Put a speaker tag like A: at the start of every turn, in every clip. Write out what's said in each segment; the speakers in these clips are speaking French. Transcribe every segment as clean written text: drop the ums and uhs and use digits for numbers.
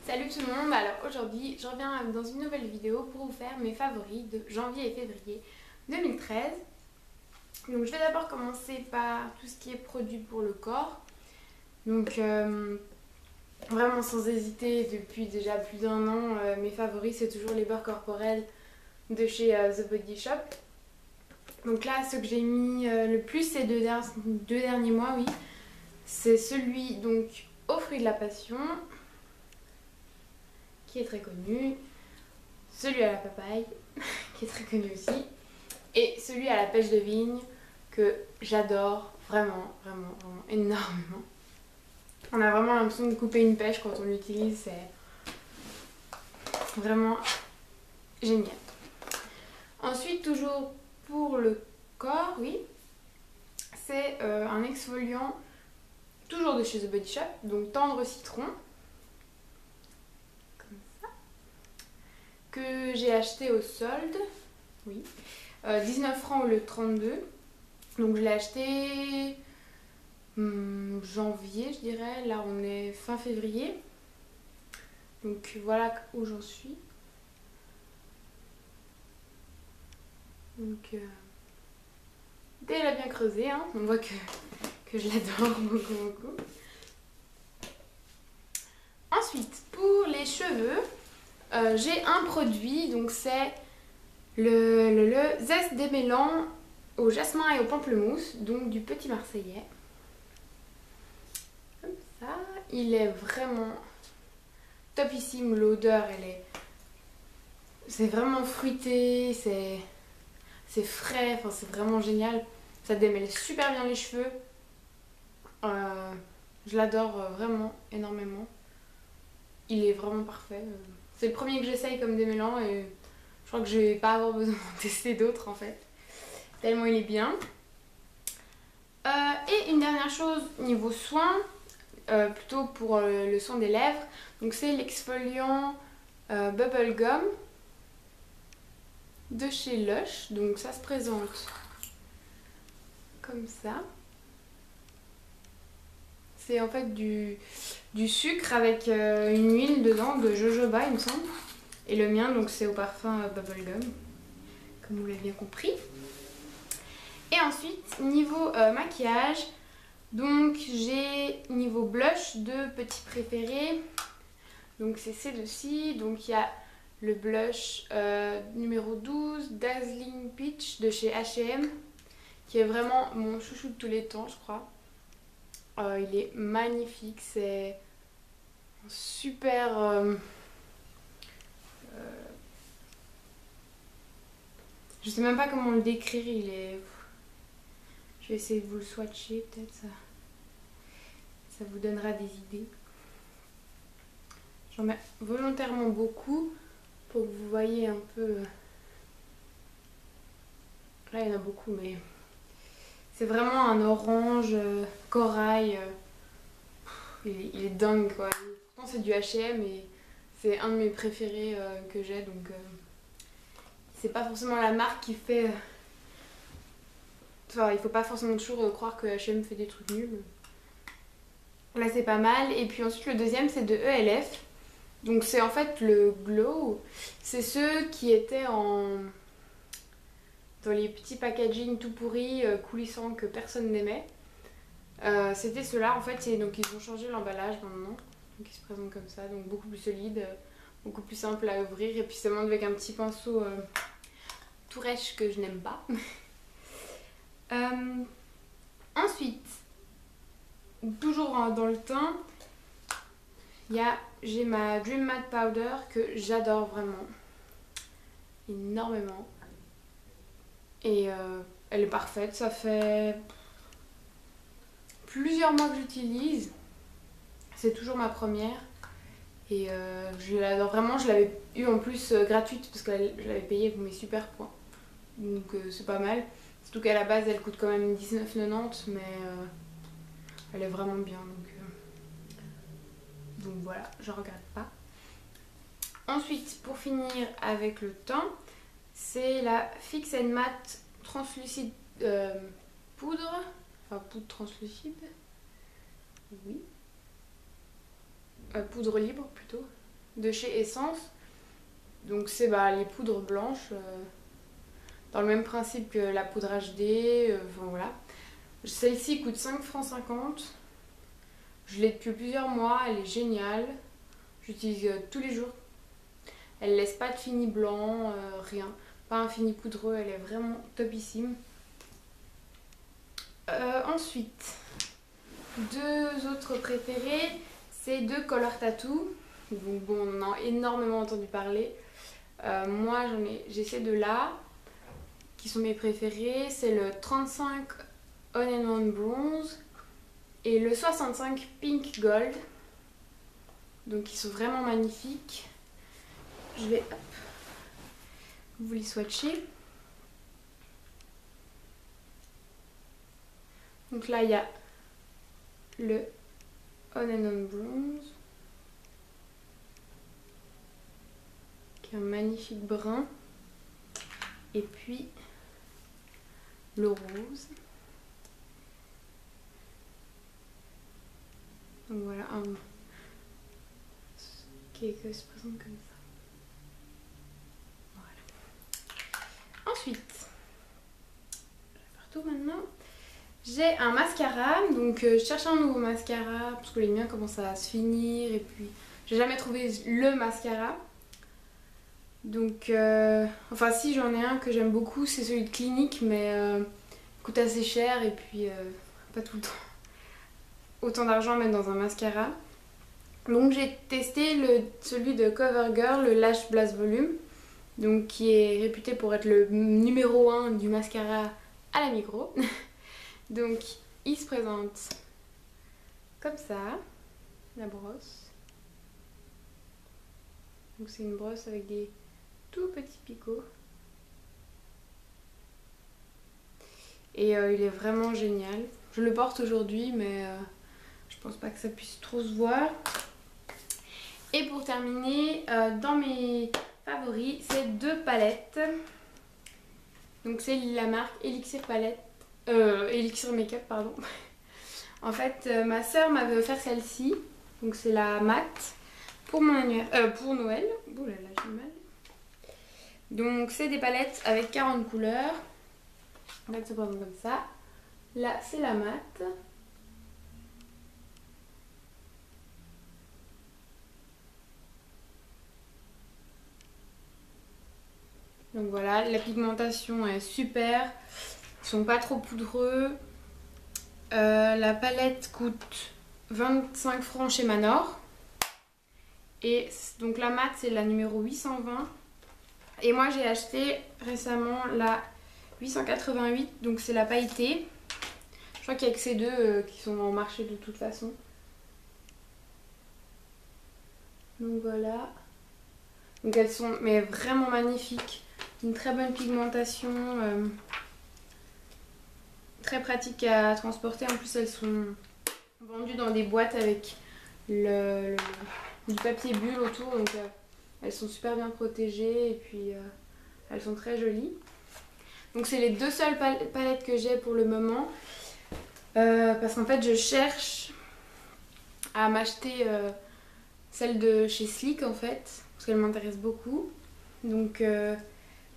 A: Salut tout le monde, alors aujourd'hui je reviens dans une nouvelle vidéo pour vous faire mes favoris de janvier et février 2013. Donc je vais d'abord commencer par tout ce qui est produit pour le corps. Donc vraiment sans hésiter, depuis déjà plus d'un an, mes favoris c'est toujours les beurres corporels de chez The Body Shop. Donc là ce que j'ai mis le plus ces deux derniers mois, oui, c'est celui donc aux fruits de la passion, qui est très connu, celui à la papaye, qui est très connu aussi, et celui à la pêche de vigne, que j'adore vraiment, vraiment, vraiment énormément. On a vraiment l'impression de couper une pêche quand on l'utilise, c'est vraiment génial. Ensuite, toujours pour le corps, oui, c'est un exfoliant, toujours de chez The Body Shop, donc tendre citron. Que j'ai acheté au solde, oui, 19 francs au lieu de 32. Donc je l'ai acheté janvier, je dirais. Là on est fin février. Donc voilà où j'en suis. Donc déjà bien creusé, hein. On voit que je l'adore beaucoup beaucoup. Ensuite pour les cheveux, j'ai un produit, donc c'est le zeste démêlant au jasmin et au pamplemousse, donc du Petit Marseillais. Comme ça, il est vraiment topissime, l'odeur c'est vraiment fruité, c'est frais, enfin c'est vraiment génial. Ça démêle super bien les cheveux. Je l'adore vraiment énormément. Il est vraiment parfait. C'est le premier que j'essaye comme démêlant et je crois que je vais pas avoir besoin de tester d'autres en fait. Tellement il est bien. Et une dernière chose niveau soin, plutôt pour le soin des lèvres, donc c'est l'exfoliant Bubble Gum de chez Lush. Donc ça se présente comme ça. C'est en fait du sucre avec une huile dedans de jojoba il me semble. Et le mien donc c'est au parfum Bubble Gum, comme vous l'avez bien compris. Et ensuite niveau maquillage, donc j'ai niveau blush deux petits préférés. Donc c'est ces deux-ci. Donc il y a le blush numéro 12 Dazzling Peach de chez H&M, qui est vraiment mon chouchou de tous les temps je crois. Il est magnifique, c'est super... je sais même pas comment le décrire, il est... Je vais essayer de vous le swatcher, peut-être ça vous donnera des idées. J'en mets volontairement beaucoup pour que vous voyez un peu... Là il y en a beaucoup, mais c'est vraiment un orange corail. Il est dingue quoi. Pourtant c'est du H&M et c'est un de mes préférés que j'ai, donc c'est pas forcément la marque qui fait... Enfin, il faut pas forcément toujours croire que H&M fait des trucs nuls. Là c'est pas mal. Et puis ensuite le deuxième c'est de ELF. Donc c'est en fait le Glow. C'est ceux qui étaient dans les petits packaging tout pourris, coulissants, que personne n'aimait. C'était ceux-là en fait. Donc ils ont changé l'emballage maintenant. Donc ils se présentent comme ça. Donc beaucoup plus solide, beaucoup plus simple à ouvrir. Et puis ça monte avec un petit pinceau tout rêche que je n'aime pas. Ensuite, toujours dans le teint, j'ai ma Dream Matte Powder que j'adore vraiment énormément. Et elle est parfaite, ça fait plusieurs mois que j'utilise. C'est toujours ma première. Et je l'adore vraiment, je l'avais eu en plus gratuite parce que je l'avais payée pour mes super points. Donc c'est pas mal. Surtout qu'à la base elle coûte quand même 19,90, mais elle est vraiment bien. Donc voilà, je regrette pas. Ensuite, pour finir avec le teint, c'est la Fix and Matte Translucide poudre. Enfin, poudre translucide. Oui. Poudre libre plutôt. de chez Essence. Donc c'est les poudres blanches, dans le même principe que la poudre HD, enfin voilà. Celle-ci coûte 5,50 francs. Je l'ai depuis plusieurs mois, elle est géniale. J'utilise tous les jours. Elle laisse pas de fini blanc, rien. Pas un fini poudreux, elle est vraiment topissime. Ensuite, deux autres préférés, c'est deux Color Tattoo. Donc bon, on en a énormément entendu parler. Moi j'ai ces deux-là qui sont mes préférés. C'est le 35 On and On Bronze et le 65 Pink Gold. Donc ils sont vraiment magnifiques. Je vais vous les swatcher. Donc là il y a le On and On Bronze qui est un magnifique brun. Et puis le rose. Donc voilà un qui se présente comme ça. Voilà. Ensuite, je vais faire tout maintenant. J'ai un mascara, donc je cherche un nouveau mascara parce que les miens commencent à se finir et puis j'ai jamais trouvé le mascara. Donc, enfin si j'en ai un que j'aime beaucoup, c'est celui de Clinique, mais il coûte assez cher et puis pas tout le temps autant d'argent à mettre dans un mascara. Donc j'ai testé celui de CoverGirl, le Lash Blast Volume, donc qui est réputé pour être le numéro 1 du mascara à la Migros. Donc il se présente comme ça, la brosse. Donc c'est une brosse avec des tout petits picots. Et il est vraiment génial. Je le porte aujourd'hui, mais je pense pas que ça puisse trop se voir. Et pour terminer, dans mes favoris, c'est deux palettes. Donc c'est la marque Elixir Palette, Elixir Makeup, pardon. En fait, ma soeur m'avait offert celle-ci. Donc c'est la matte pour mon pour Noël. Ouh là là, j'ai mal. Donc c'est des palettes avec 40 couleurs. En fait, ça se présente comme ça. Là, c'est la matte. Donc voilà, la pigmentation est super. Ils sont pas trop poudreux. La palette coûte 25 francs chez Manor. Et donc la matte, c'est la numéro 820. Et moi, j'ai acheté récemment la 888. Donc c'est la pailletée. Je crois qu'il y a que ces deux qui sont en marché de toute façon. Donc voilà. Donc elles sont mais vraiment magnifiques. Une très bonne pigmentation. Très pratique à transporter. En plus, elles sont vendues dans des boîtes avec du papier bulle autour. Donc elles sont super bien protégées. Et puis elles sont très jolies. Donc c'est les deux seules palettes que j'ai pour le moment. Parce qu'en fait, je cherche à m'acheter celle de chez Sleek en fait. Parce qu'elle m'intéresse beaucoup. Donc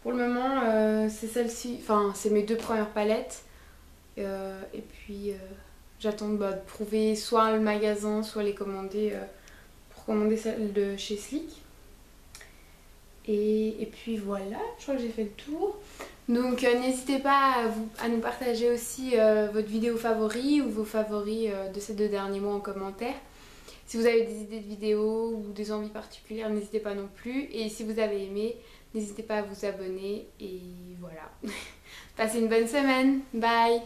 A: pour le moment, c'est celle-ci. Enfin, c'est mes deux premières palettes. Et puis j'attends de trouver soit le magasin, soit les commander pour commander celle de chez Sleek. Et puis voilà, je crois que j'ai fait le tour. Donc n'hésitez pas à nous partager aussi votre vidéo favori ou vos favoris de ces 2 derniers mois en commentaire. Si vous avez des idées de vidéos ou des envies particulières, n'hésitez pas non plus. Et si vous avez aimé, n'hésitez pas à vous abonner. Et voilà. Passez une bonne semaine. Bye!